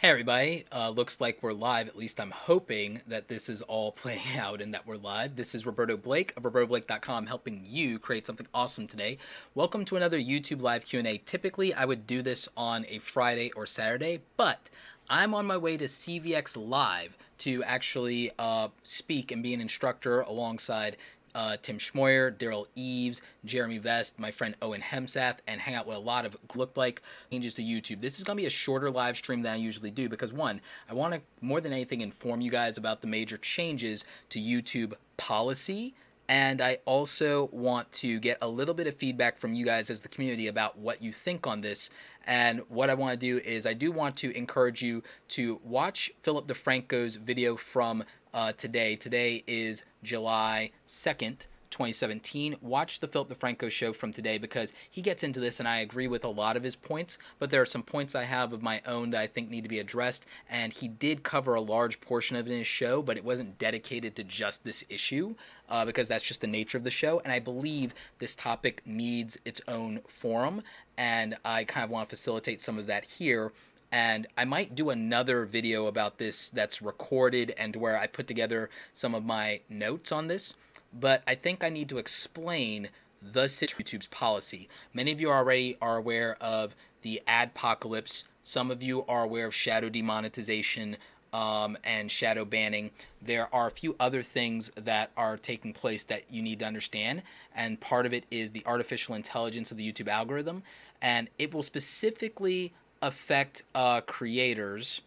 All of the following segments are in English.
Hey everybody, looks like we're live. At least I'm hoping that this is all playing out and that we're live. This is Roberto Blake of RobertoBlake.com helping you create something awesome today. Welcome to another YouTube Live Q&A. Typically, I would do this on a Friday or Saturday, but I'm on my way to CVX Live to actually speak and be an instructor alongside Tim Schmoyer, Daryl Eves, Jeremy Vest, my friend Owen Hemsath, and hang out with a lot of look like changes to YouTube. This is going to be a shorter live stream than I usually do because, one, I want to, more than anything, inform you guys about the major changes to YouTube policy, and I also want to get a little bit of feedback from you guys as the community about what you think on this. And what I want to do is I do want to encourage you to watch Philip DeFranco's video from today. Today is July 2nd, 2017. Watch the Philip DeFranco show from today because he gets into this and I agree with a lot of his points, but there are some points I have of my own that I think need to be addressed, and he did cover a large portion of it in his show, but it wasn't dedicated to just this issue because that's just the nature of the show, and I believe this topic needs its own forum, and I kind of want to facilitate some of that here. And I might do another video about this that's recorded and where I put together some of my notes on this. But I think I need to explain the YouTube's policy. Many of you already are aware of the adpocalypse. Some of you are aware of shadow demonetization and shadow banning. There are a few other things that are taking place that you need to understand. And part of it is the artificial intelligence of the YouTube algorithm. And it will specifically affect creators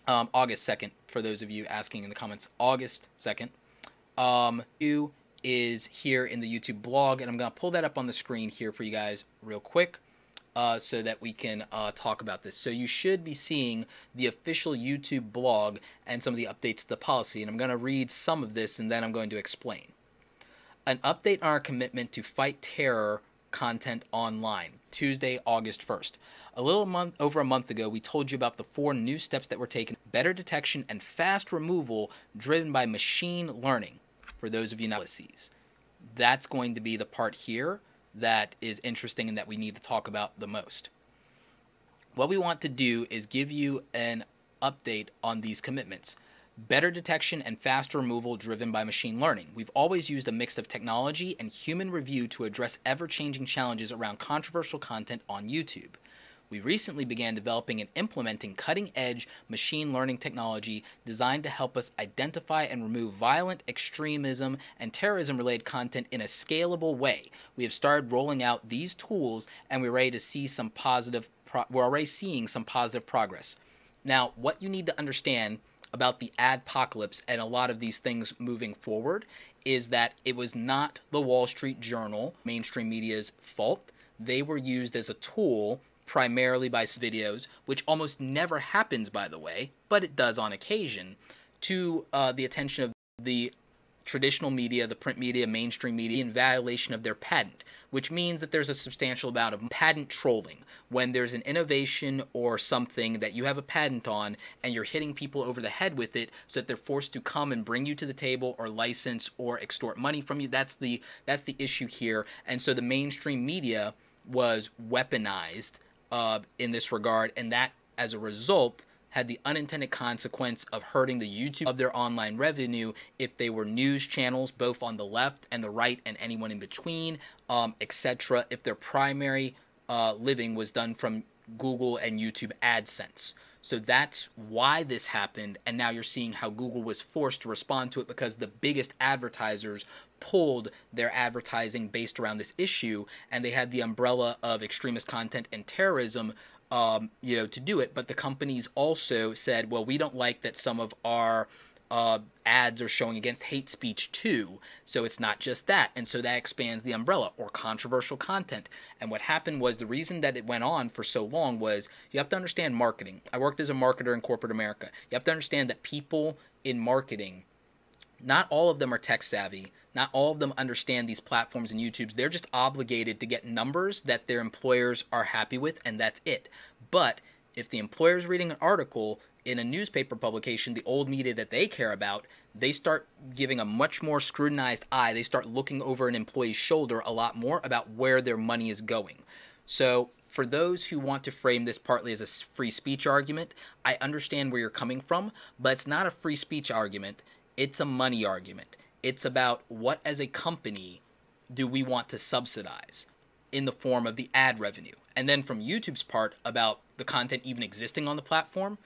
August 2nd, for those of you asking in the comments. August 2nd is here in the YouTube blog, and I'm going to pull that up on the screen here for you guys real quick so that we can talk about this. So you should be seeing the official YouTube blog and some of the updates to the policy, and I'm going to read some of this and then I'm going to explain. An update on our commitment to fight terror content online, Tuesday, August 1st. Over a month ago, we told you about the 4 new steps that were taken: better detection and fast removal driven by machine learning. For those of you not listeners, that's going to be the part here that is interesting and that we need to talk about the most. What we want to do is give you an update on these commitments. Better detection and faster removal driven by machine learning. We've always used a mix of technology and human review to address ever-changing challenges around controversial content on YouTube. We recently began developing and implementing cutting-edge machine learning technology designed to help us identify and remove violent extremism and terrorism-related content in a scalable way. We have started rolling out these tools, and we're ready to see some positive. We're already seeing some positive progress. Now, what you need to understand about the adpocalypse and a lot of these things moving forward is that it was not the Wall Street Journal, mainstream media's fault. They were used as a tool primarily by videos, which almost never happens, by the way, but it does on occasion, to the attention of the traditional media, the print media, mainstream media, in violation of their patent, which means that there's a substantial amount of patent trolling. When there's an innovation or something that you have a patent on and you're hitting people over the head with it so that they're forced to come and bring you to the table or license or extort money from you, that's the issue here. And so the mainstream media was weaponized in this regard, and that, as a result, had the unintended consequence of hurting the YouTube of their online revenue if they were news channels, both on the left and the right and anyone in between, etc., if their primary living was done from Google and YouTube AdSense. So that's why this happened, and now you're seeing how Google was forced to respond to it because the biggest advertisers pulled their advertising based around this issue, and they had the umbrella of extremist content and terrorism to do it. But the companies also said, well, we don't like that some of our ads are showing against hate speech too, so it's not just that, and so that expands the umbrella, or controversial content. And what happened was, the reason that it went on for so long was, you have to understand marketing. I worked as a marketer in corporate America. You have to understand that people in marketing, not all of them are tech savvy. Not all of them understand these platforms and YouTubes. They're just obligated to get numbers that their employers are happy with, and that's it. But if the employer is reading an article in a newspaper publication, the old media that they care about, they start giving a much more scrutinized eye. They start looking over an employee's shoulder a lot more about where their money is going. So for those who want to frame this partly as a free speech argument, I understand where you're coming from, but it's not a free speech argument. It's a money argument. It's about what, as a company, do we want to subsidize in the form of the ad revenue. And then from YouTube's part, about the content even existing on the platform,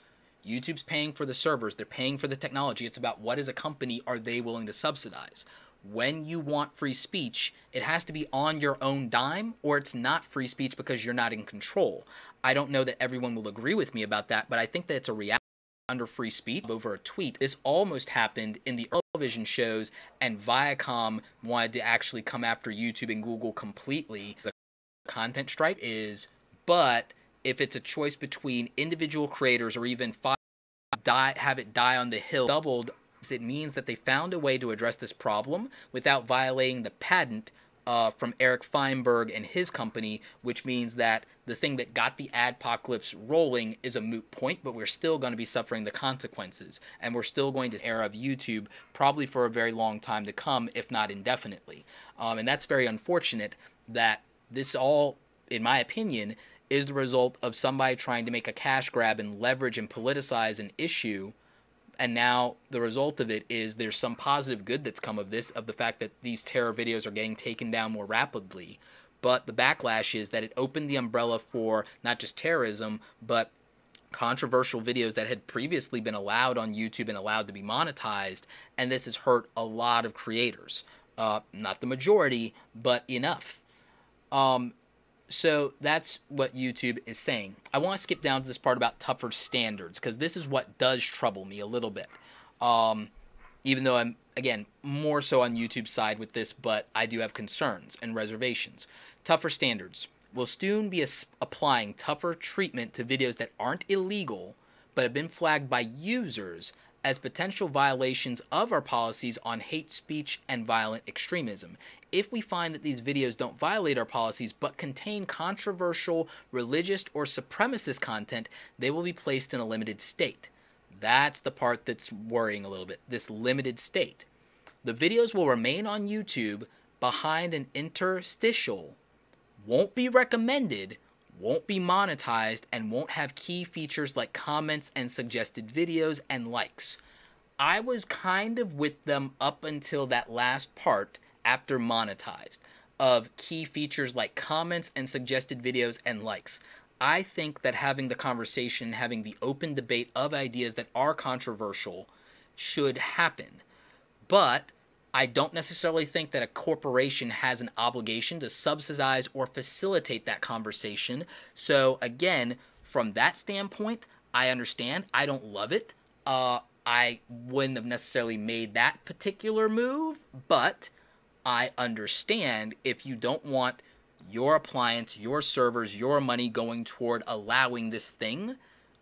YouTube's paying for the servers, they're paying for the technology. It's about what, as a company, are they willing to subsidize. When you want free speech, it has to be on your own dime, or it's not free speech because you're not in control. I don't know that everyone will agree with me about that, but I think that it's a reality under free speech over a tweet. This almost happened in the television shows, and Viacom wanted to actually come after YouTube and Google completely. The content strike is, but if it's a choice between individual creators or even have it die on the hill doubled, it means that they found a way to address this problem without violating the patent from Eric Feinberg and his company, which means that the thing that got the adpocalypse rolling is a moot point, but we're still going to be suffering the consequences, and we're still going to era of YouTube probably for a very long time to come, if not indefinitely. And that's very unfortunate that this all, in my opinion, is the result of somebody trying to make a cash grab and leverage and politicize an issue. And now the result of it is there's some positive good that's come of this, of the fact that these terror videos are getting taken down more rapidly. But the backlash is that it opened the umbrella for not just terrorism, but controversial videos that had previously been allowed on YouTube and allowed to be monetized. And this has hurt a lot of creators. Not the majority, but enough. So that's what YouTube is saying. I want to skip down to this part about tougher standards, because this is what does trouble me a little bit. Even though I'm, again, more so on YouTube's side with this, but I do have concerns and reservations. Tougher standards. We'll soon be applying tougher treatment to videos that aren't illegal, but have been flagged by users as potential violations of our policies on hate speech and violent extremism. If we find that these videos don't violate our policies but contain controversial, religious, or supremacist content, they will be placed in a limited state. That's the part that's worrying a little bit, this limited state. The videos will remain on YouTube behind an interstitial, won't be recommended, won't be monetized, and won't have key features like comments and suggested videos and likes. I was kind of with them up until that last part after monetized, of key features like comments and suggested videos and likes. I think that having the conversation, having the open debate of ideas that are controversial should happen. But I don't necessarily think that a corporation has an obligation to subsidize or facilitate that conversation. So again, from that standpoint, I understand. I don't love it. I wouldn't have necessarily made that particular move, but I understand if you don't want your appliance, your servers, your money going toward allowing this thing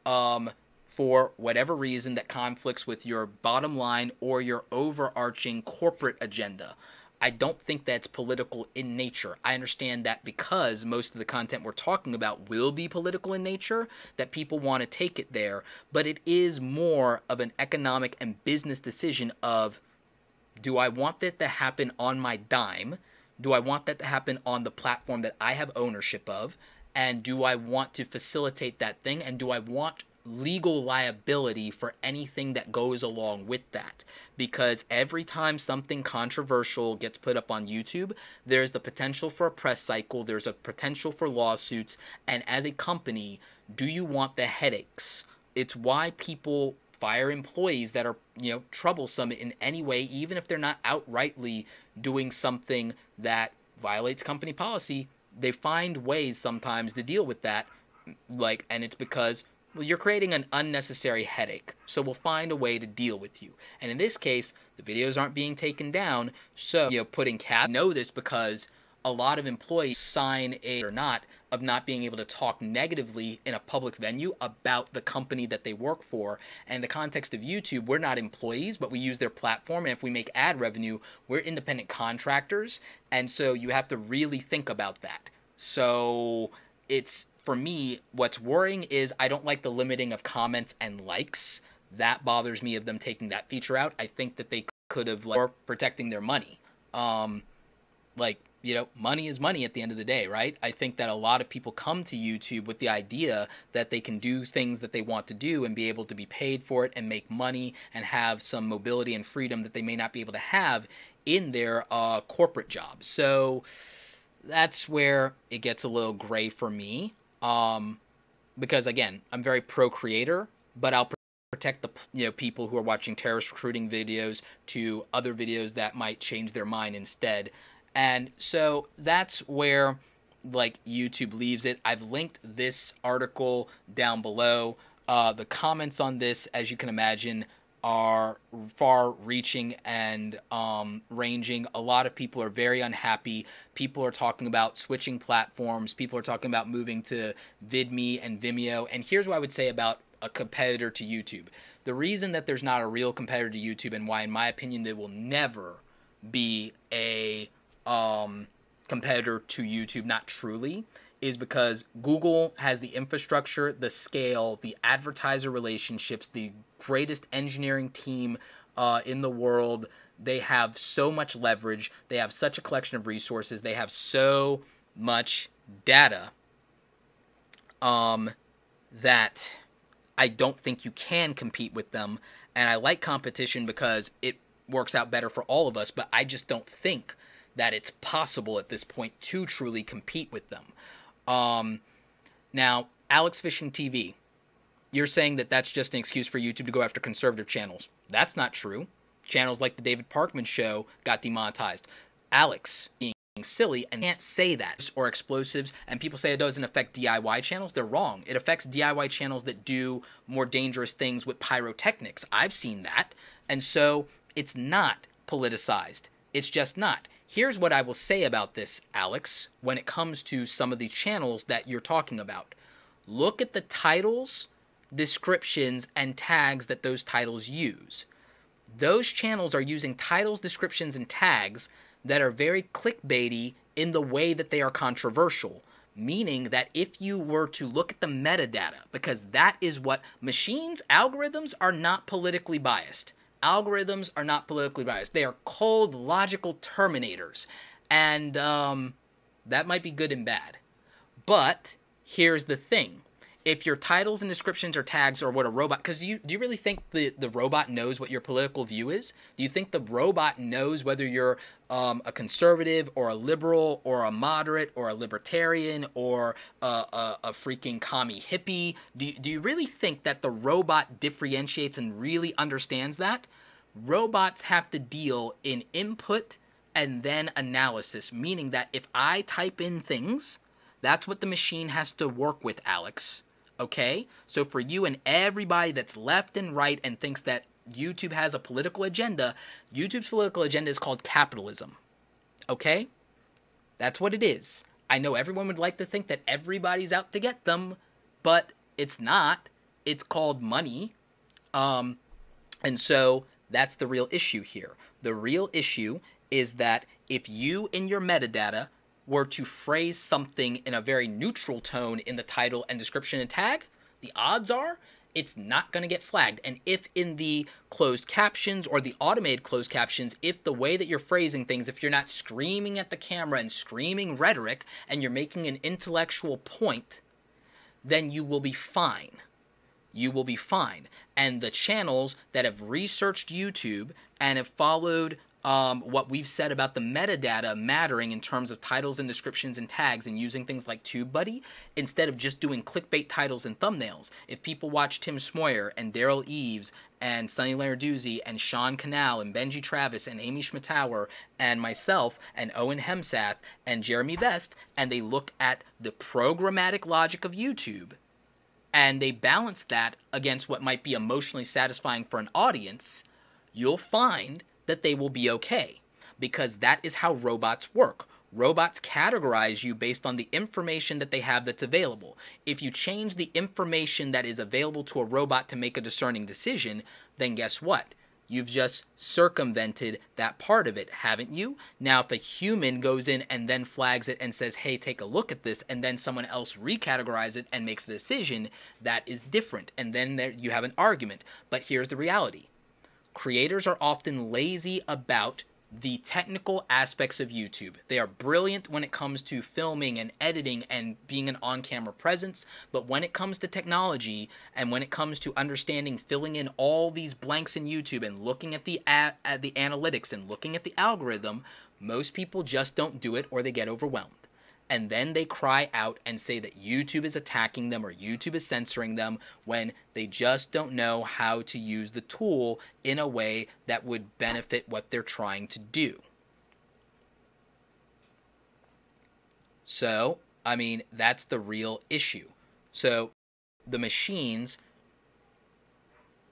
for whatever reason that conflicts with your bottom line or your overarching corporate agenda. I don't think that's political in nature. I understand that because most of the content we're talking about will be political in nature, that people want to take it there, but it is more of an economic and business decision of, do I want that to happen on my dime? Do I want that to happen on the platform that I have ownership of? And do I want to facilitate that thing? And do I want legal liability for anything that goes along with that? Because every time something controversial gets put up on YouTube, there's the potential for a press cycle, there's a potential for lawsuits, and as a company, do you want the headaches? It's why people fire employees that are, troublesome in any way, even if they're not outrightly doing something that violates company policy. They find ways sometimes to deal with that, and it's because, well, you're creating an unnecessary headache, so we'll find a way to deal with you. And in this case, the videos aren't being taken down, so, putting cap. I know this because a lot of employees sign or not of not being able to talk negatively in a public venue about the company that they work for. And in the context of YouTube, we're not employees, but we use their platform. And if we make ad revenue, we're independent contractors. And so you have to really think about that. So it's, for me, what's worrying is I don't like the limiting of comments and likes. That bothers me of them taking that feature out. I think that they could have, or protecting their money. money is money at the end of the day, right? I think that a lot of people come to YouTube with the idea that they can do things that they want to do and be able to be paid for it and make money and have some mobility and freedom that they may not be able to have in their corporate job. So that's where it gets a little gray for me, because again, I'm very pro creator, but I'll protect the people who are watching terrorist recruiting videos to other videos that might change their mind instead. And so that's where like YouTube leaves it. I've linked this article down below. The comments on this, as you can imagine, are far-reaching and ranging. A lot of people are very unhappy. People are talking about switching platforms. People are talking about moving to VidMe and Vimeo. And here's what I would say about a competitor to YouTube. The reason that there's not a real competitor to YouTube, and why, in my opinion, there will never be a competitor to YouTube, not truly, is because Google has the infrastructure, the scale, the advertiser relationships, the greatest engineering team in the world. They have so much leverage. They have such a collection of resources. They have so much data that I don't think you can compete with them. And I like competition because it works out better for all of us, but I just don't think that it's possible at this point to truly compete with them. Now, Alex Fishing TV, you're saying that that's just an excuse for YouTube to go after conservative channels. That's not true. Channels like the David Parkman Show got demonetized. Alex being silly and can't say that, or explosives, and people say it doesn't affect DIY channels. They're wrong. It affects DIY channels that do more dangerous things with pyrotechnics. I've seen that. And so it's not politicized. It's just not. Here's what I will say about this, Alex, when it comes to some of the channels that you're talking about. Look at the titles, descriptions, and tags that those titles use. Those channels are using titles, descriptions, and tags that are very clickbaity in the way that they are controversial, meaning that if you were to look at the metadata, because that is what algorithms are not politically biased. Algorithms are not politically biased. They are cold, logical terminators. And that might be good and bad. But here's the thing. If your titles and descriptions or tags are what a robot... Because do you really think the robot knows what your political view is? Do you think the robot knows whether you're a conservative or a liberal or a moderate or a libertarian or a freaking commie hippie? Do you really think that the robot differentiates and really understands that? Robots have to deal in input and then analysis, meaning that if I type in things, that's what the machine has to work with, Alex. Okay? So for you and everybody that's left and right and thinks that YouTube has a political agenda, YouTube's political agenda is called capitalism. Okay? That's what it is. I know everyone would like to think that everybody's out to get them, but it's not. It's called money. And so that's the real issue here. The real issue is that if you in your metadata were to phrase something in a very neutral tone in the title and description and tag, the odds are it's not going to get flagged. And if in the closed captions or the automated closed captions, if the way that you're phrasing things, if you're not screaming at the camera and screaming rhetoric and you're making an intellectual point, then you will be fine. You will be fine. And the channels that have researched YouTube and have followed what we've said about the metadata mattering in terms of titles and descriptions and tags and using things like TubeBuddy instead of just doing clickbait titles and thumbnails. If people watch Tim Smoyer and Daryl Eves and Sonny Lenarduzzi and Sean Canal and Benji Travis and Amy Schmittauer and myself and Owen Hemsath and Jeremy Vest, and they look at the programmatic logic of YouTube and they balance that against what might be emotionally satisfying for an audience, you'll find that they will be okay, because that is how robots work. Robots categorize you based on the information that they have that's available. If you change the information that is available to a robot to make a discerning decision, then guess what? You've just circumvented that part of it, haven't you? Now, if a human goes in and then flags it and says, hey, take a look at this, and then someone else recategorizes it and makes a decision, that is different. And then there you have an argument. But here's the reality. Creators are often lazy about the technical aspects of YouTube. They are brilliant when it comes to filming and editing and being an on-camera presence, but when it comes to technology and when it comes to understanding filling in all these blanks in YouTube and looking at the analytics and looking at the algorithm, most people just don't do it, or they get overwhelmed. And then they cry out and say that YouTube is attacking them or YouTube is censoring them, when they just don't know how to use the tool in a way that would benefit what they're trying to do. So, I mean, that's the real issue. So, the machines,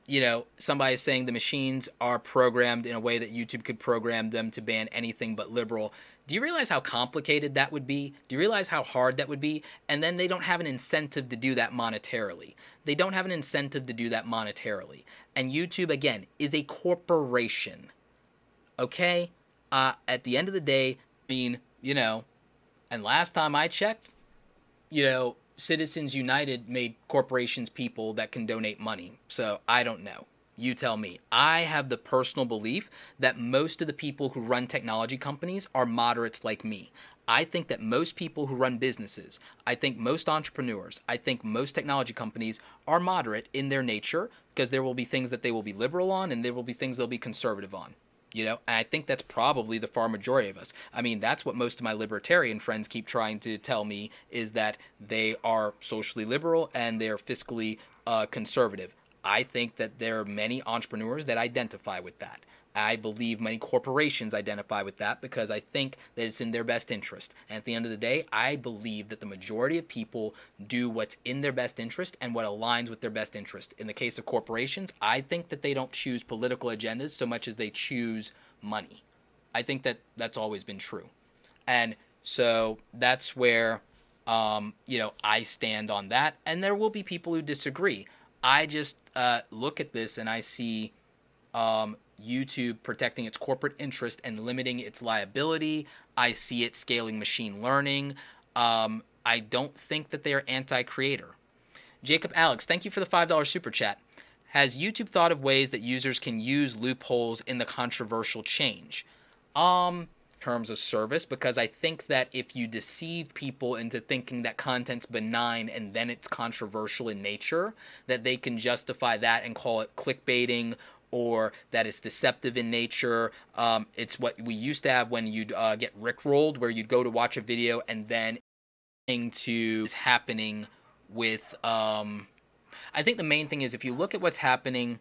you know, somebody is saying the machines are programmed in a way that YouTube could program them to ban anything but liberal. Do you realize how complicated that would be? Do you realize how hard that would be? And then they don't have an incentive to do that monetarily. They don't have an incentive to do that monetarily. And YouTube, again, is a corporation. Okay? At the end of the day, I mean, you know, and last time I checked, you know, Citizens United made corporations people that can donate money. So I don't know. You tell me. I have the personal belief that most of the people who run technology companies are moderates like me. I think that most people who run businesses, I think most entrepreneurs, I think most technology companies are moderate in their nature, because there will be things that they will be liberal on and there will be things they'll be conservative on. You know, and I think that's probably the far majority of us. I mean, that's what most of my libertarian friends keep trying to tell me, is that they are socially liberal and they're fiscally conservative. I think that there are many entrepreneurs that identify with that. I believe many corporations identify with that, because I think that it's in their best interest. And at the end of the day, I believe that the majority of people do what's in their best interest and what aligns with their best interest. In the case of corporations, I think that they don't choose political agendas so much as they choose money. I think that that's always been true. And so that's where, you know, I stand on that. And there will be people who disagree. I just look at this and I see YouTube protecting its corporate interest and limiting its liability. I see it scaling machine learning. I don't think that they are anti-creator. Jacob Alex, thank you for the $5 super chat. Has YouTube thought of ways that users can use loopholes in the controversial change? Terms of service, because I think that if you deceive people into thinking that content's benign and then it's controversial in nature, that they can justify that and call it clickbaiting, or that it's deceptive in nature. It's what we used to have when you'd get rickrolled, where you'd go to watch a video and then to is happening with I think the main thing is, if you look at what's happening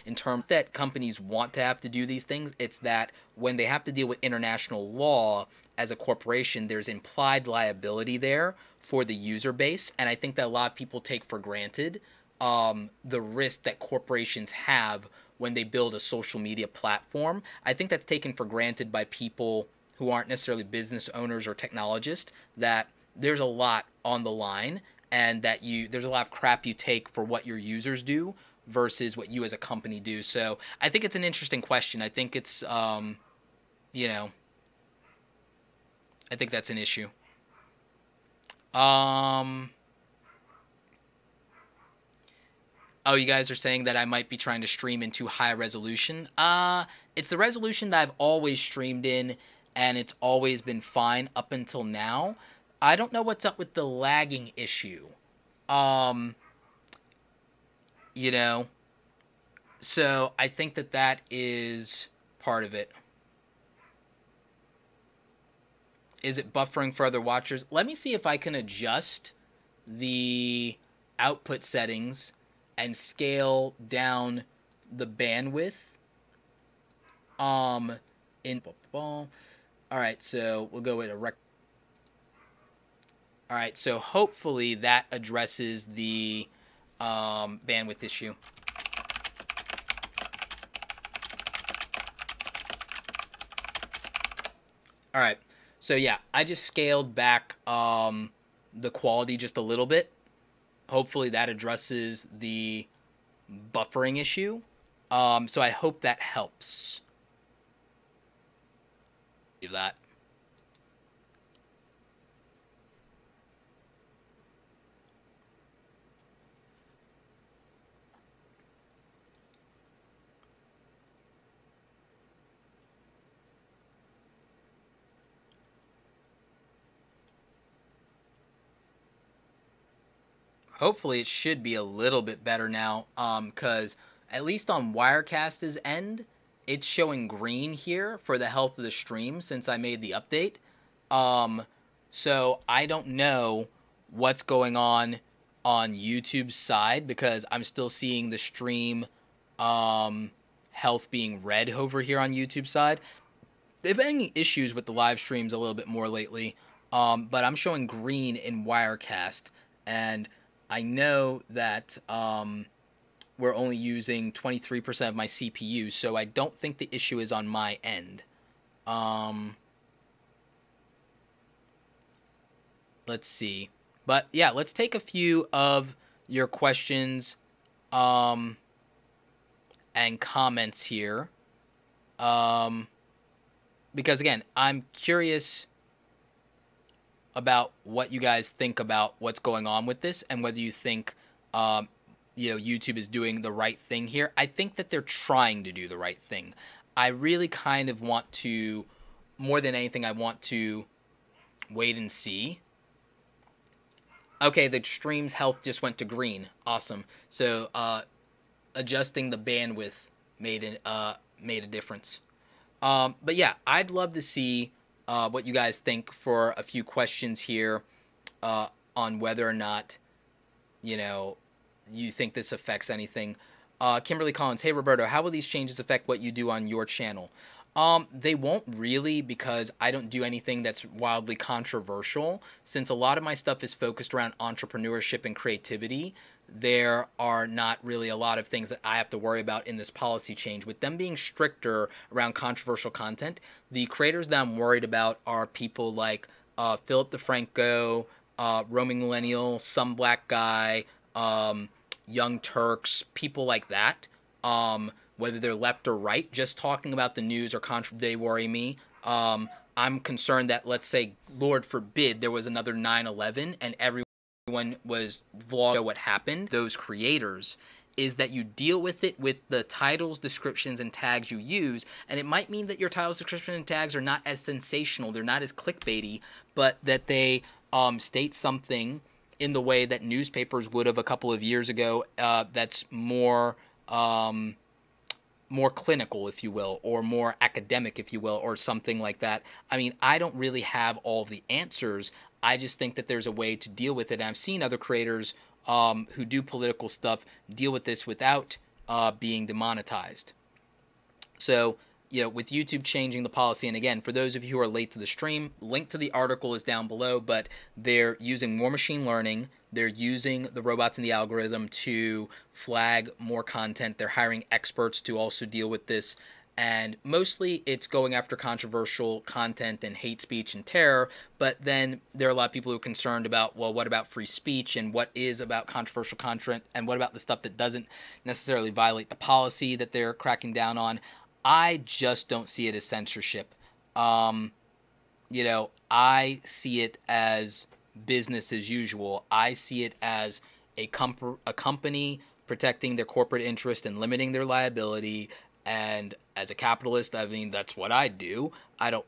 in terms that companies want to have to do these things, it's that when they have to deal with international law as a corporation, there's implied liability there for the user base. And I think that a lot of people take for granted the risk that corporations have when they build a social media platform. I think that's taken for granted by people who aren't necessarily business owners or technologists, that there's a lot on the line, and that there's a lot of crap you take for what your users do versus what you as a company do. So I think it's an interesting question. I think it's, you know, I think that's an issue. Oh, you guys are saying that I might be trying to stream into high resolution. It's the resolution that I've always streamed in, and it's always been fine up until now. I don't know what's up with the lagging issue. You know, so I think that that is part of it. Is it buffering for other watchers? Let me see if I can adjust the output settings and scale down the bandwidth. All right, so we'll go with a rec. All right, so hopefully that addresses the bandwidth issue. All right, so yeah, I just scaled back the quality just a little bit. Hopefully that addresses the buffering issue. So I hope that helps. Leave that. Hopefully it should be a little bit better now, because at least on Wirecast's end, it's showing green here for the health of the stream since I made the update. So I don't know what's going on YouTube's side, because I'm still seeing the stream health being red over here on YouTube's side. They've been having issues with the live streams a little bit more lately, but I'm showing green in Wirecast, and I know that we're only using 23% of my CPU, so I don't think the issue is on my end. Let's see. But yeah, let's take a few of your questions and comments here. Because again, I'm curious about what you guys think about what's going on with this, and whether you think YouTube is doing the right thing here. I think that they're trying to do the right thing. I really kind of want to, more than anything, I want to wait and see. Okay, the stream's health just went to green. Awesome. So adjusting the bandwidth made a difference. But yeah, I'd love to see what you guys think for a few questions here on whether or not, you think this affects anything. Kimberly Collins, hey Roberto, how will these changes affect what you do on your channel? They won't really, because I don't do anything that's wildly controversial. Since a lot of my stuff is focused around entrepreneurship and creativity, there are not really a lot of things that I have to worry about in this policy change. With them being stricter around controversial content, the creators that I'm worried about are people like Philip DeFranco, Roaming Millennial, Some Black Guy, Young Turks, people like that. Whether they're left or right, just talking about the news or they worry me. I'm concerned that, let's say, Lord forbid, there was another 9/11 and everyone was vlogging what happened. Those creators, is that you deal with it with the titles, descriptions, and tags you use, and it might mean that your titles, descriptions, and tags are not as sensational, they're not as clickbaity, but that they state something in the way that newspapers would have a couple of years ago, that's more clinical, if you will, or more academic, if you will, or something like that. I mean, I don't really have all the answers. I just think that there's a way to deal with it. And I've seen other creators who do political stuff deal with this without being demonetized. So, with YouTube changing the policy, and again, for those of you who are late to the stream, link to the article is down below, but they're using more machine learning. They're using the robots and the algorithm to flag more content. They're hiring experts to also deal with this. And mostly it's going after controversial content and hate speech and terror. But then there are a lot of people who are concerned about, well, what about free speech, and what is about controversial content, and what about the stuff that doesn't necessarily violate the policy that they're cracking down on. I just don't see it as censorship. I see it as business as usual. I see it as a company protecting their corporate interest and limiting their liability. And as a capitalist, I mean, that's what I do.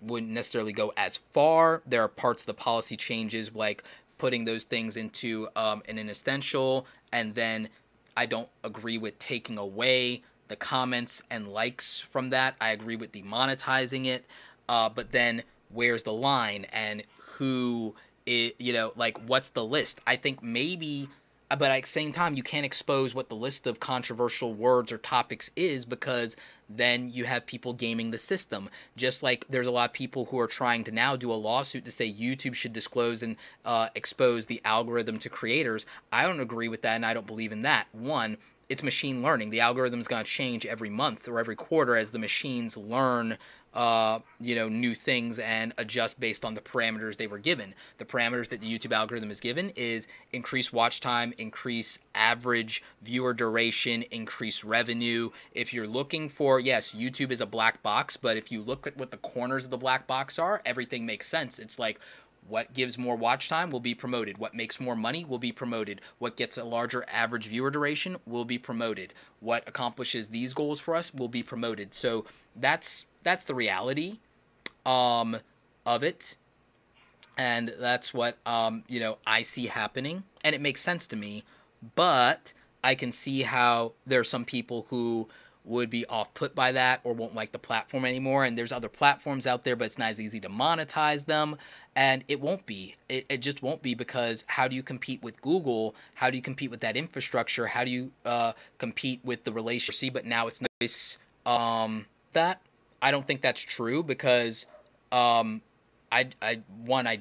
Wouldn't necessarily go as far. There are parts of the policy changes, like putting those things into an essential, and then I don't agree with taking away the comments and likes from that. I agree with demonetizing it, but then where's the line, and who is, what's the list? I think maybe, but at the same time, you can't expose what the list of controversial words or topics is, because then you have people gaming the system. Just like there's a lot of people who are trying to now do a lawsuit to say YouTube should disclose and expose the algorithm to creators. I don't agree with that, and I don't believe in that. One, it's machine learning. The algorithm is going to change every month or every quarter as the machines learn new things and adjust based on the parameters they were given. The parameters that the YouTube algorithm is given is increase watch time, increase average viewer duration, increase revenue. If you're looking for, yes, YouTube is a black box, but if you look at what the corners of the black box are, everything makes sense. It's like, what gives more watch time will be promoted. What makes more money will be promoted. What gets a larger average viewer duration will be promoted. What accomplishes these goals for us will be promoted. So that's the reality of it, and that's what I see happening, and it makes sense to me. But I can see how there are some people who would be off put by that or won't like the platform anymore. And there's other platforms out there, but it's not as easy to monetize them. And it won't be. It just won't be, because how do you compete with Google? How do you compete with that infrastructure? How do you compete with the relationship? But now it's nice. That I don't think that's true, because one, I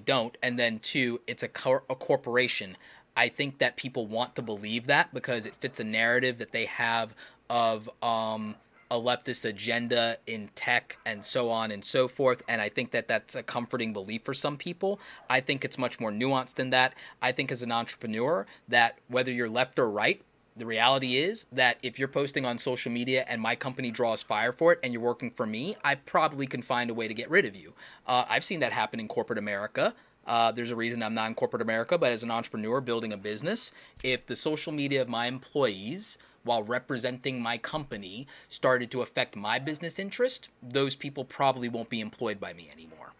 don't, and then two, it's a corporation. I think that people want to believe that because it fits a narrative that they have of a leftist agenda in tech and so on and so forth. And I think that that's a comforting belief for some people. I think it's much more nuanced than that. I think as an entrepreneur that whether you're left or right, the reality is that if you're posting on social media and my company draws fire for it and you're working for me, I probably can find a way to get rid of you. I've seen that happen in corporate America. There's a reason I'm not in corporate America, but as an entrepreneur building a business, if the social media of my employees, while representing my company, started to affect my business interest, those people probably won't be employed by me anymore.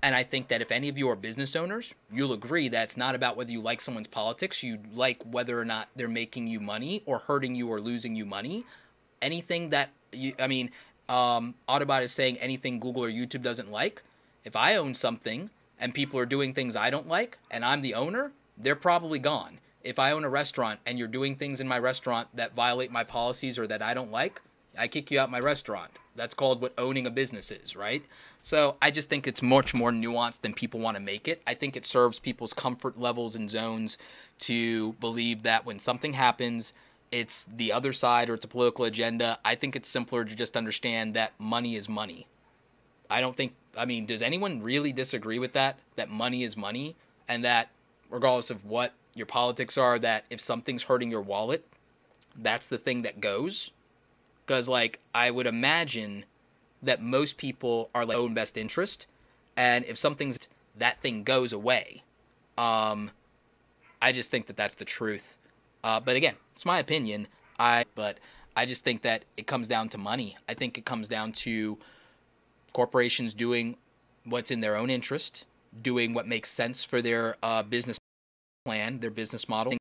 And I think that if any of you are business owners, you'll agree that it's not about whether you like someone's politics. You like whether or not they're making you money or hurting you or losing you money. Anything that Autobot is saying anything Google or YouTube doesn't like. If I own something and people are doing things I don't like and I'm the owner, they're probably gone. If I own a restaurant and you're doing things in my restaurant that violate my policies or that I don't like, I kick you out my restaurant. That's called what owning a business is, right? So I just think it's much more nuanced than people want to make it. I think it serves people's comfort levels and zones to believe that when something happens, it's the other side or it's a political agenda. I think it's simpler to just understand that money is money. Does anyone really disagree with that? That money is money, and that regardless of what your politics are, that if something's hurting your wallet, that's the thing that goes? Because, I would imagine that most people are own best interest, and if that thing goes away. I just think that that's the truth. But again, it's my opinion. But I just think that it comes down to money. I think it comes down to corporations doing what's in their own interest, doing what makes sense for their business plan, their business model,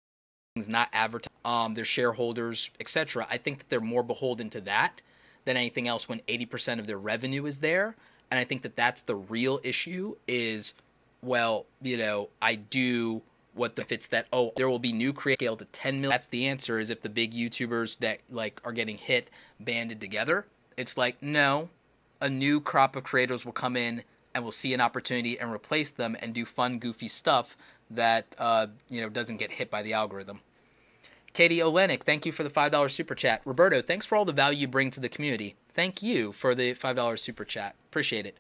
things not advertising, their shareholders, etc. I think that they're more beholden to that than anything else when 80% of their revenue is there. And I think that that's the real issue is, I do what the fits that, there will be new creators scale to 10 million. That's the answer, is if the big YouTubers that are getting hit banded together. It's no, a new crop of creators will come in and will see an opportunity and replace them and do fun, goofy stuff that, doesn't get hit by the algorithm. Katie Olenek, thank you for the $5 super chat. Roberto, thanks for all the value you bring to the community. Thank you for the $5 super chat. Appreciate it.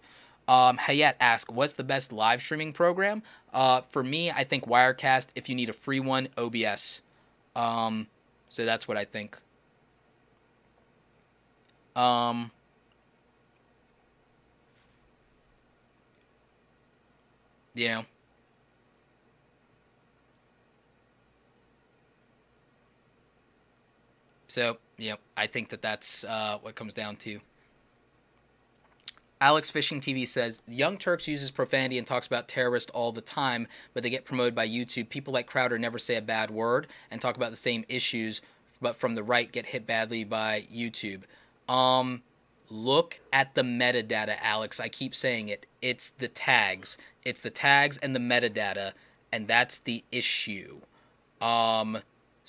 Hayat asks, what's the best live streaming program? For me, I think Wirecast. If you need a free one, OBS. So that's what I think. So, I think that that's what comes down to. Alex Fishing TV says, Young Turks uses profanity and talks about terrorists all the time, but they get promoted by YouTube. People like Crowder never say a bad word and talk about the same issues, but from the right get hit badly by YouTube. Look at the metadata, Alex. I keep saying it. It's the tags. It's the tags and the metadata, and that's the issue.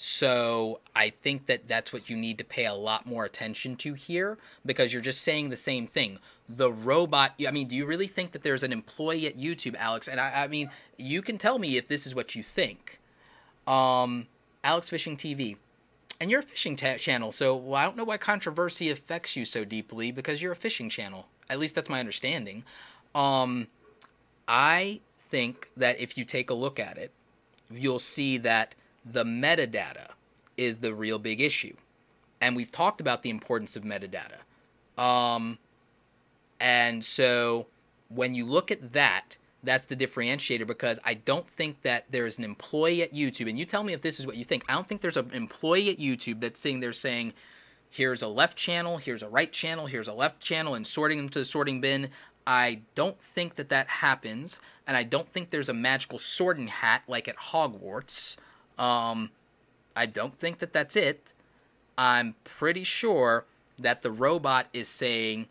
So I think that that's what you need to pay a lot more attention to here, because you're just saying the same thing. The robot, do you really think that there's an employee at YouTube, Alex? And you can tell me if this is what you think. Alex Fishing TV. And you're a fishing channel, so I don't know why controversy affects you so deeply, because you're a fishing channel. At least that's my understanding. I think that if you take a look at it, you'll see that the metadata is the real big issue. And we've talked about the importance of metadata. And so when you look at that, that's the differentiator, because I don't think that there's an employee at YouTube, and you tell me if this is what you think. I don't think there's an employee at YouTube that's sitting there saying, here's a left channel, here's a right channel, here's a left channel, and sorting them to the sorting bin. I don't think that that happens, and I don't think there's a magical sorting hat like at Hogwarts. I don't think that that's it. I'm pretty sure that the robot is saying,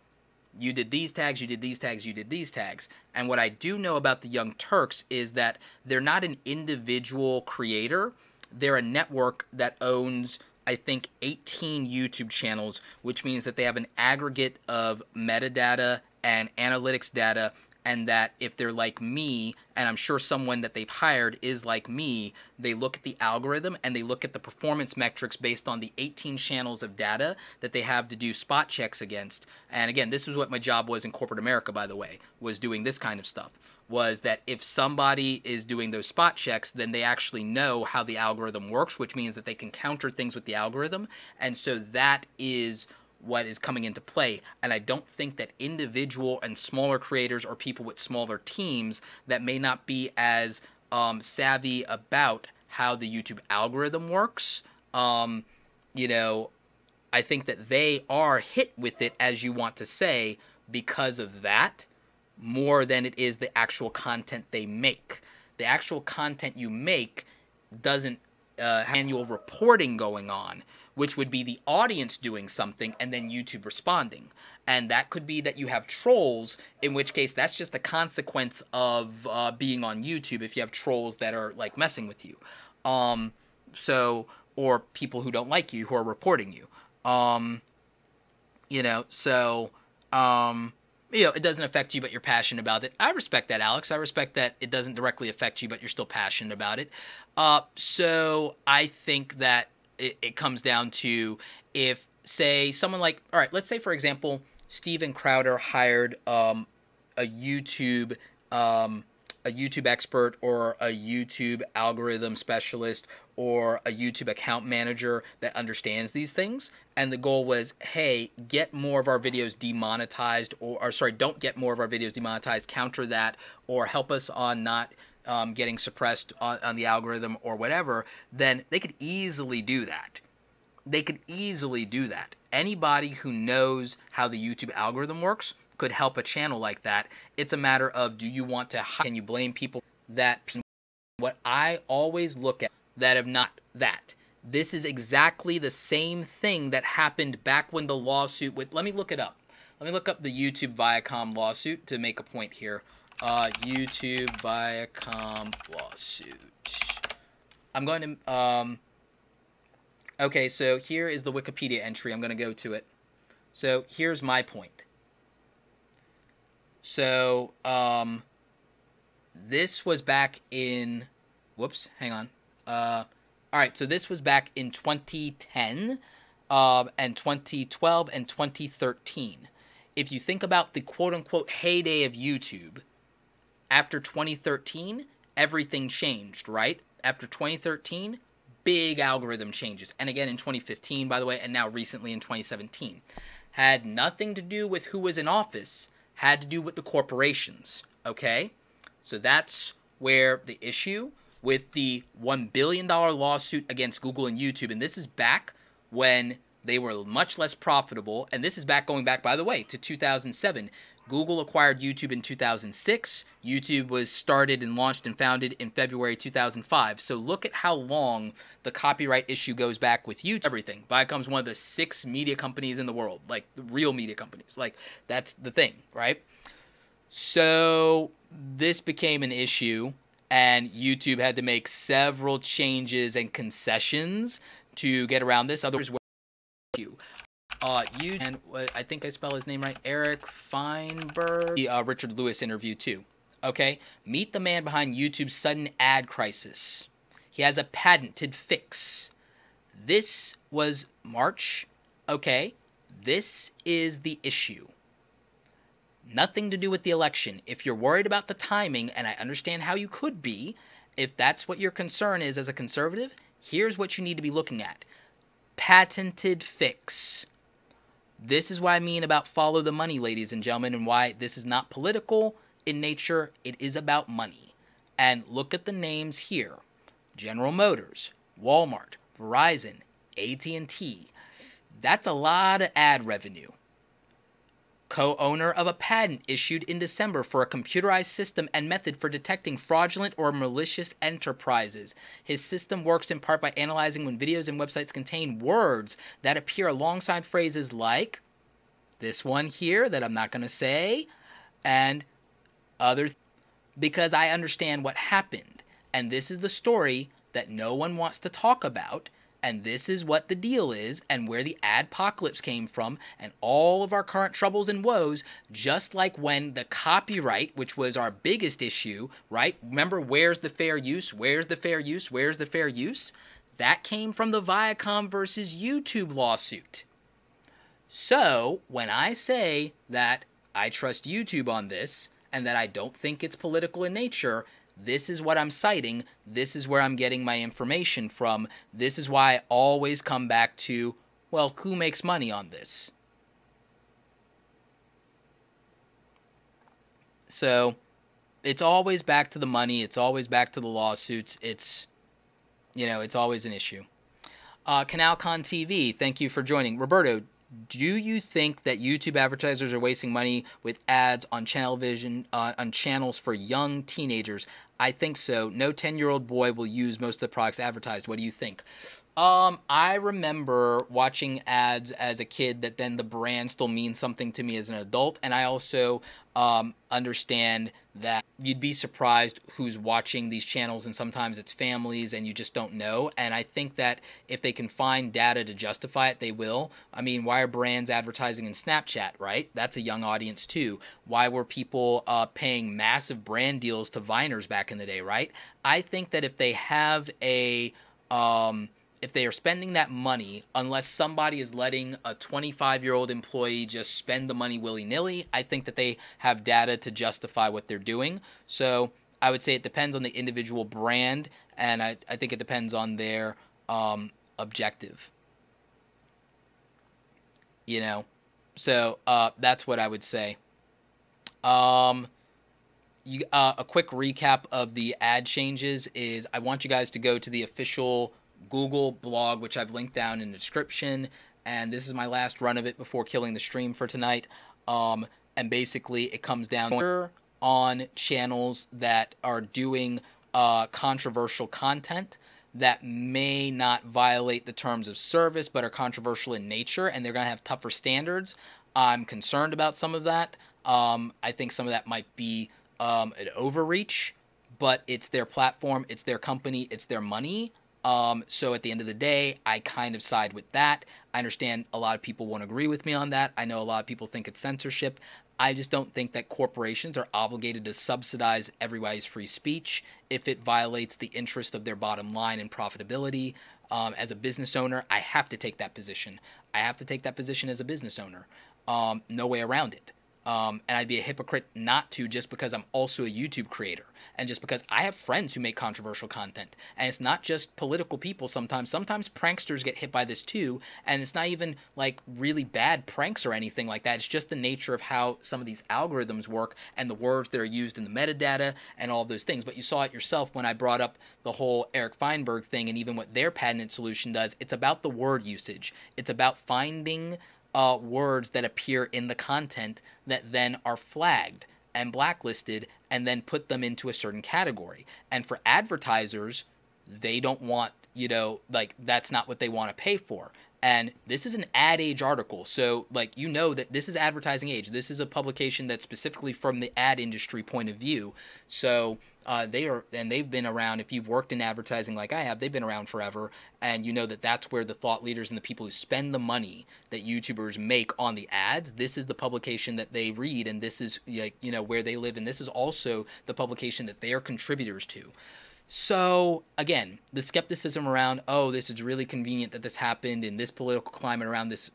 you did these tags, you did these tags, you did these tags. And what I do know about the Young Turks is that they're not an individual creator. They're a network that owns, I think, 18 YouTube channels, which means that they have an aggregate of metadata and analytics data, and that if they're like me, and I'm sure someone that they've hired is like me, they look at the algorithm and they look at the performance metrics based on the 18 channels of data that they have to do spot checks against. And again, this was what my job was in corporate America, by the way, was doing this kind of stuff. Was that if somebody is doing those spot checks, then they actually know how the algorithm works, which means that they can counter things with the algorithm. And so that is what is coming into play. And I don't think that individual and smaller creators or people with smaller teams that may not be as savvy about how the YouTube algorithm works, you know, I think that they are hit with it, as you want to say, because of that, more than it is the actual content they make. The actual content you make doesn't have annual reporting going on, which would be the audience doing something and then YouTube responding. And that could be that you have trolls, in which case that's just a consequence of being on YouTube if you have trolls that are like messing with you. Or people who don't like you who are reporting you. You know, it doesn't affect you, but you're passionate about it. I respect that, Alex. I respect that it doesn't directly affect you, but you're still passionate about it. So I think that it comes down to if, say, someone like, all right, let's say, for example, Steven Crowder hired a YouTube expert or a YouTube algorithm specialist or a YouTube account manager that understands these things. And the goal was, hey, get more of our videos demonetized, or sorry, don't get more of our videos demonetized, counter that, or help us on not getting suppressed on the algorithm or whatever, then they could easily do that. They could easily do that. Anybody who knows how the YouTube algorithm works could help a channel like that. It's a matter of, do you want to, can you blame people that, what I always look at that have not that. This is exactly the same thing that happened back when the lawsuit with, let me look it up. Let me look up the YouTube Viacom lawsuit to make a point here. YouTube Viacom lawsuit. I'm going to, okay, so here is the Wikipedia entry. I'm going to go to it. So here's my point. So, this was back in, whoops, hang on. All right, so this was back in 2010, and 2012 and 2013. If you think about the quote-unquote heyday of YouTube, after 2013, everything changed, right? After 2013, big algorithm changes. And again in 2015, by the way, and now recently in 2017. Had nothing to do with who was in office, had to do with the corporations, okay? So that's where the issue with the $1 billion lawsuit against Google and YouTube, and this is back when they were much less profitable, and this is going back, by the way, to 2007. Google acquired YouTube in 2006. YouTube was started and launched and founded in February 2005. So look at how long the copyright issue goes back with YouTube. Everything. Viacom's one of the 6 media companies in the world, like the real media companies. Like, that's the thing, right? So this became an issue, and YouTube had to make several changes and concessions to get around this. Otherwise, and I think I spell his name right, Eric Feinberg, the Richard Lewis interview too. Okay, meet the man behind YouTube's sudden ad crisis. He has a patented fix. This was March. Okay, this is the issue. Nothing to do with the election. If you're worried about the timing, and I understand how you could be, if that's what your concern is as a conservative, here's what you need to be looking at. Patented fix. This is what I mean about follow the money, ladies and gentlemen, and why this is not political in nature. It is about money. And look at the names here. General Motors, Walmart, Verizon, AT&T. That's a lot of ad revenue. co-owner of a patent issued in December for a computerized system and method for detecting fraudulent or malicious enterprises. His system works in part by analyzing when videos and websites contain words that appear alongside phrases like this one here that I'm not going to say, and other, because I understand what happened. And this is the story that no one wants to talk about. And this is what the deal is, and where the adpocalypse came from, and all of our current troubles and woes, just like when the copyright, which was our biggest issue, right? Remember, where's the fair use? Where's the fair use? Where's the fair use? That came from the Viacom versus YouTube lawsuit. So, when I say that I trust YouTube on this, and that I don't think it's political in nature, this is what I'm citing. This is where I'm getting my information from. This is why I always come back to, well, who makes money on this? So, it's always back to the money. It's always back to the lawsuits. It's, it's always an issue. CanalCon TV, thank you for joining. Roberto, do you think that YouTube advertisers are wasting money with ads on on channels for young teenagers? I think so. No 10-year-old boy will use most of the products advertised. What do you think? I remember watching ads as a kid that then the brand still means something to me as an adult. And I also understand that you'd be surprised who's watching these channels, and sometimes it's families and you just don't know. And I think that if they can find data to justify it, they will. I mean, why are brands advertising in Snapchat, right? That's a young audience too. Why were people paying massive brand deals to Viners back in the day, right? I think that if they have a... if they are spending that money, unless somebody is letting a 25-year-old employee just spend the money willy-nilly, I think that they have data to justify what they're doing. So I would say it depends on the individual brand, and I think it depends on their objective. So that's what I would say. A quick recap of the ad changes is I want you guys to go to the official Google blog, which I've linked down in the description, and this is my last run of it before killing the stream for tonight. And basically it comes down on channels that are doing controversial content that may not violate the terms of service but are controversial in nature, and they're going to have tougher standards. I'm concerned about some of that. I think some of that might be an overreach, but it's their platform, it's their company, it's their money. So at the end of the day, I kind of side with that. I understand a lot of people won't agree with me on that. I know a lot of people think it's censorship. I just don't think that corporations are obligated to subsidize everybody's free speech if it violates the interest of their bottom line and profitability. As a business owner, I have to take that position. I have to take that position as a business owner. No way around it. And I'd be a hypocrite not to, just because I'm also a YouTube creator, and just because I have friends who make controversial content. And it's not just political people sometimes. Sometimes pranksters get hit by this too, and it's not even like really bad pranks or anything like that. It's just the nature of how some of these algorithms work and the words that are used in the metadata and all those things. But you saw it yourself when I brought up the whole Eric Feinberg thing and even what their patented solution does. It's about the word usage. It's about finding words that appear in the content that then are flagged and blacklisted and then put them into a certain category. And for advertisers, they don't want, that's not what they want to pay for. And this is an Ad Age article, so that this is Advertising Age. This is a publication that's specifically from the ad industry point of view. So they've been around. If you've worked in advertising like I have, they've been around forever, and you know that that's where the thought leaders and the people who spend the money that YouTubers make on the ads, this is the publication that they read, and this is where they live, and this is also the publication that they are contributors to. So, again, the skepticism around, this is really convenient that this happened in this political climate around this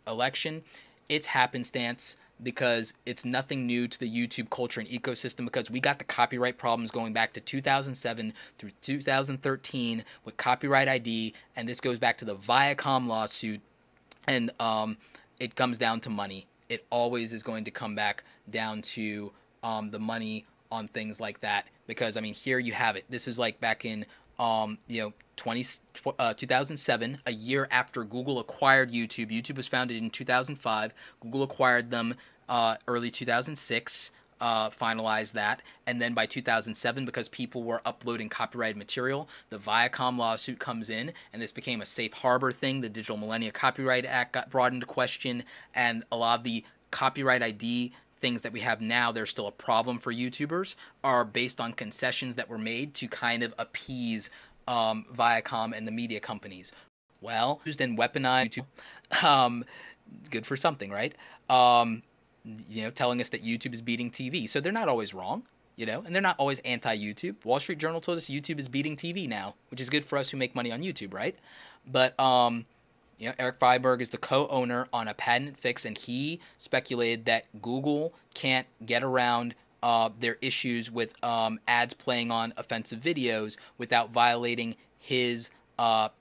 election, it's happenstance, because it's nothing new to the YouTube culture and ecosystem, because we got the copyright problems going back to 2007 through 2013 with copyright ID, and this goes back to the Viacom lawsuit, and it comes down to money. It always is going to come back down to the money on things like that, because here you have it. This is like back in 2007, a year after Google acquired YouTube. YouTube was founded in 2005. Google acquired them early 2006. Finalized that, and then by 2007, because people were uploading copyrighted material, the Viacom lawsuit comes in, and this became a safe harbor thing. The Digital Millennia Copyright Act got brought into question, and a lot of the copyright ID things that we have now, they're still a problem for YouTubers, are based on concessions that were made to kind of appease Viacom and the media companies. Well, used and weaponized YouTube, good for something, right? Telling us that YouTube is beating TV. So they're not always wrong, and they're not always anti-YouTube. Wall Street Journal told us YouTube is beating TV now, which is good for us who make money on YouTube, right? But, Eric Feinberg is the co-owner on a patent fix, and he speculated that Google can't get around their issues with ads playing on offensive videos without violating his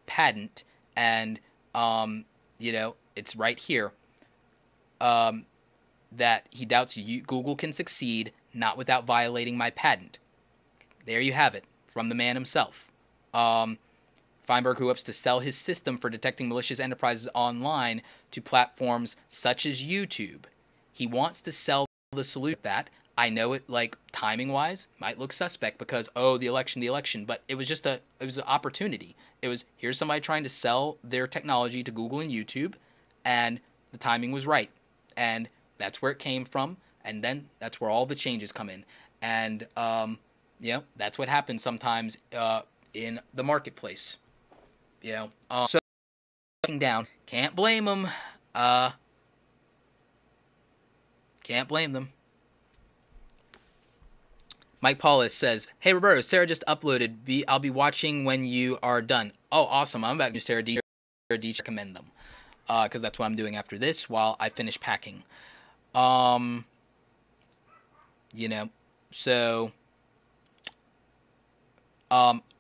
patent. And, it's right here. That he doubts Google can succeed, not without violating my patent. There you have it, from the man himself. Feinberg, who hopes to sell his system for detecting malicious enterprises online to platforms such as YouTube. He wants to sell the solution. That I know it, like, timing-wise, might look suspect because, the election, but it was just it was an opportunity. It was, here's somebody trying to sell their technology to Google and YouTube, and the timing was right. And that's where it came from, and then that's where all the changes come in. And, that's what happens sometimes in the marketplace. So, down. Can't blame them. Can't blame them. Mike Paulus says, "Hey, Roberto, Sarah just uploaded. I'll be watching when you are done." Oh, awesome. I'm about to do Sarah D. Recommend them. Because that's what I'm doing after this while I finish packing. So,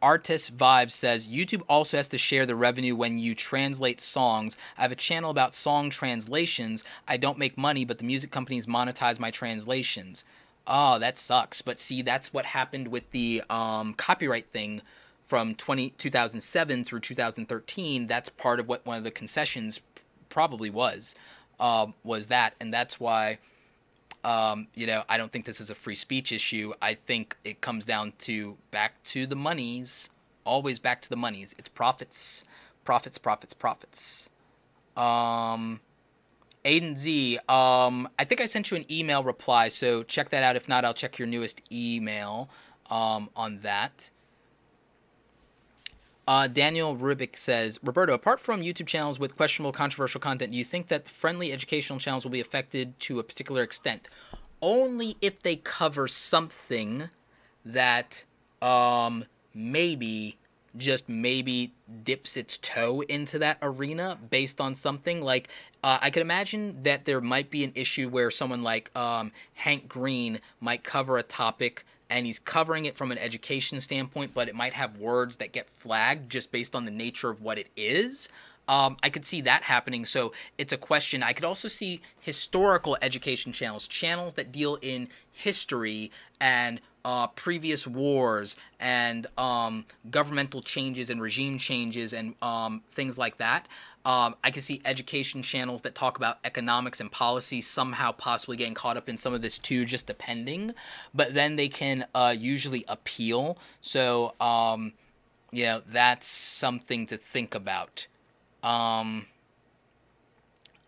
Artist Vibes says, YouTube also has to share the revenue when you translate songs. I have a channel about song translations. I don't make money, but the music companies monetize my translations. Oh, that sucks. But see, that's what happened with the copyright thing from 2007 through 2013. That's part of what one of the concessions probably was that, and that's why I don't think this is a free speech issue. I think it comes down to back to the monies, always back to the monies. It's profits. Aiden Z, I think I sent you an email reply, so check that out. If not, I'll check your newest email on that. Daniel Rubik says, Roberto, apart from YouTube channels with questionable, controversial content, do you think that friendly educational channels will be affected to a particular extent? Only if they cover something that maybe dips its toe into that arena based on something. Like, I could imagine that there might be an issue where someone like Hank Green might cover a topic and he's covering it from an education standpoint, but it might have words that get flagged just based on the nature of what it is. I could see that happening, so it's a question. I could also see historical education channels that deal in history and previous wars and governmental changes and regime changes and things like that. I could see education channels that talk about economics and policy somehow possibly getting caught up in some of this too, just depending. But then they can usually appeal. So, that's something to think about.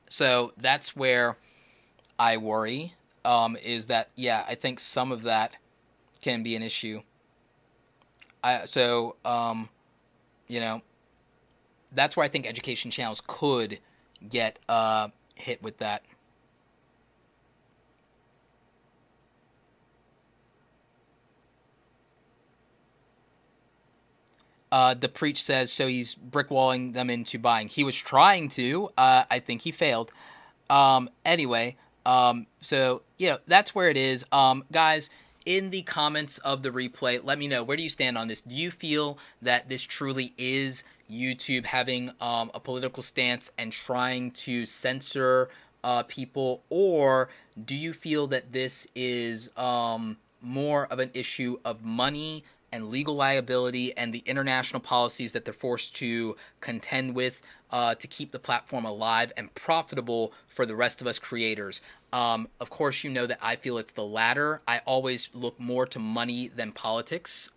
So that's where I worry, is that, I think some of that can be an issue. That's where I think education channels could get hit with that. The Preach says, so he's brickwalling them into buying. He was trying to. I think he failed. Anyway, so, that's where it is. Guys, in the comments of the replay, let me know, where do you stand on this? Do you feel that this truly is YouTube having a political stance and trying to censor people, or do you feel that this is more of an issue of money and legal liability and the international policies that they're forced to contend with to keep the platform alive and profitable for the rest of us creators. Of course, you know that I feel it's the latter. I always look more to money than politics,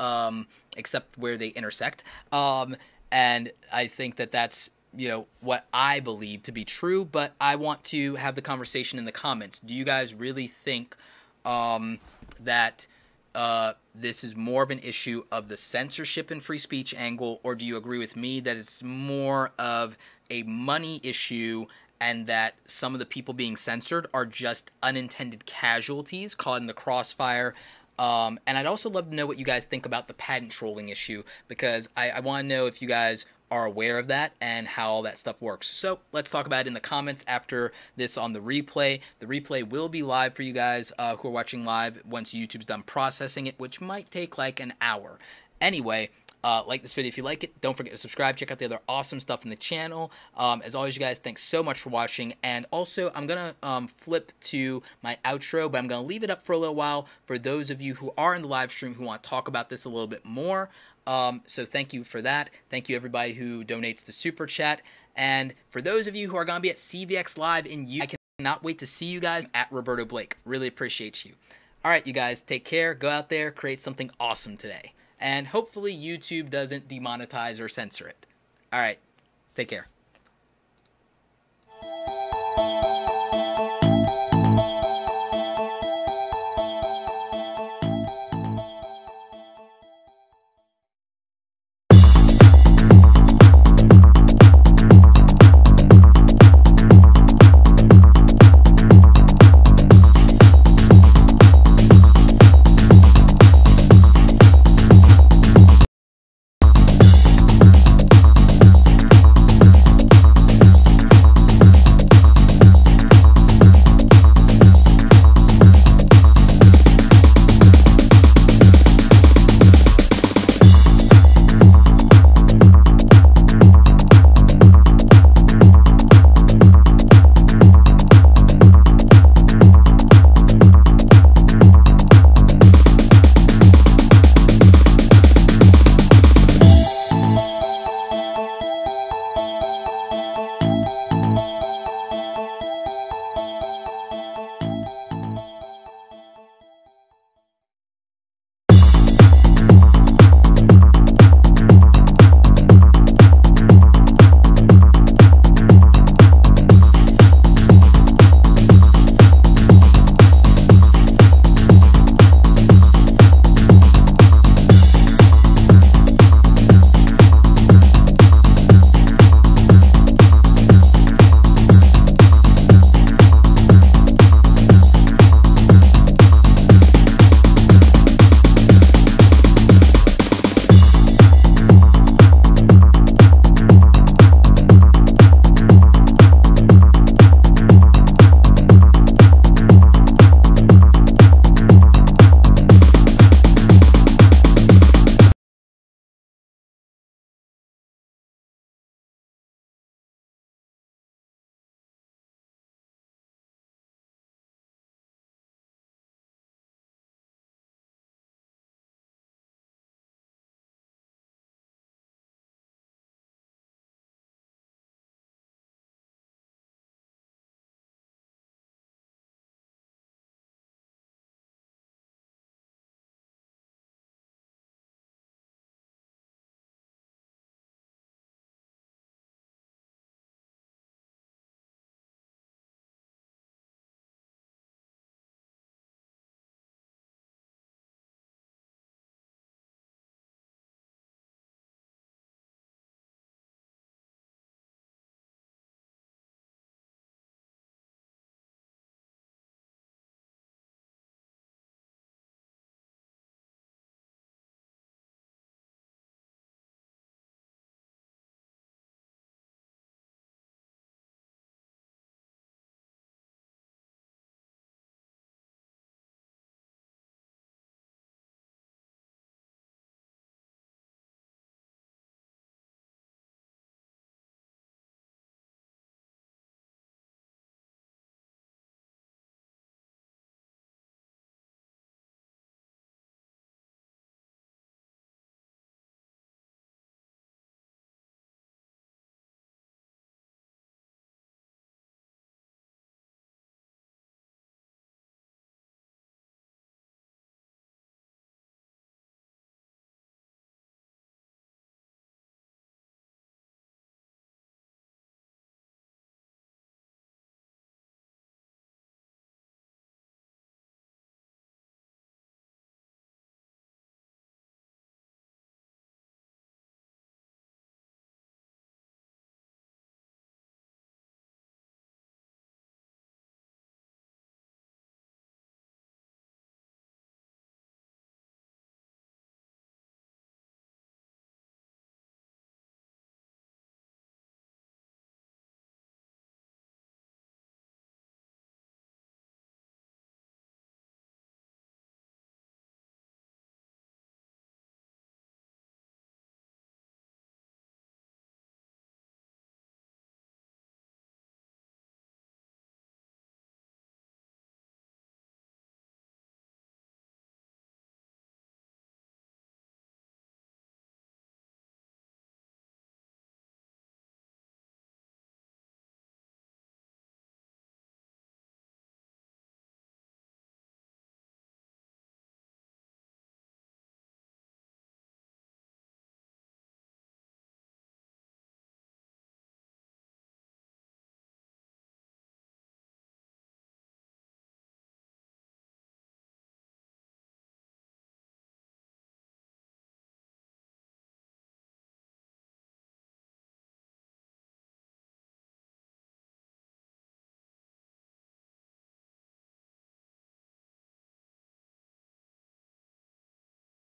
except where they intersect. And I think that that's, you know, what I believe to be true, but I want to have the conversation in the comments. Do you guys really think that this is more of an issue of the censorship and free speech angle, or do you agree with me that it's more of a money issue and that some of the people being censored are just unintended casualties caught in the crossfire? And I'd also love to know what you guys think about the patent trolling issue, because I want to know if you guys are aware of that and how all that stuff works. So let's talk about it in the comments after this on the replay. The replay will be live for you guys who are watching live once YouTube's done processing it, which might take like an hour. Anyway, like this video if you like it. Don't forget to subscribe. Check out the other awesome stuff in the channel. As always, you guys, thanks so much for watching. And also, I'm going to flip to my outro, but I'm going to leave it up for a little while for those of you who are in the live stream who want to talk about this a little bit more. So thank you for that. Thank you everybody who donates to Super Chat. And for those of you who are going to be at CVX Live in YouTube, I cannot wait to see you guys at Roberto Blake. Really appreciate you. All right, you guys, take care. Go out there, create something awesome today. And hopefully YouTube doesn't demonetize or censor it. All right, take care.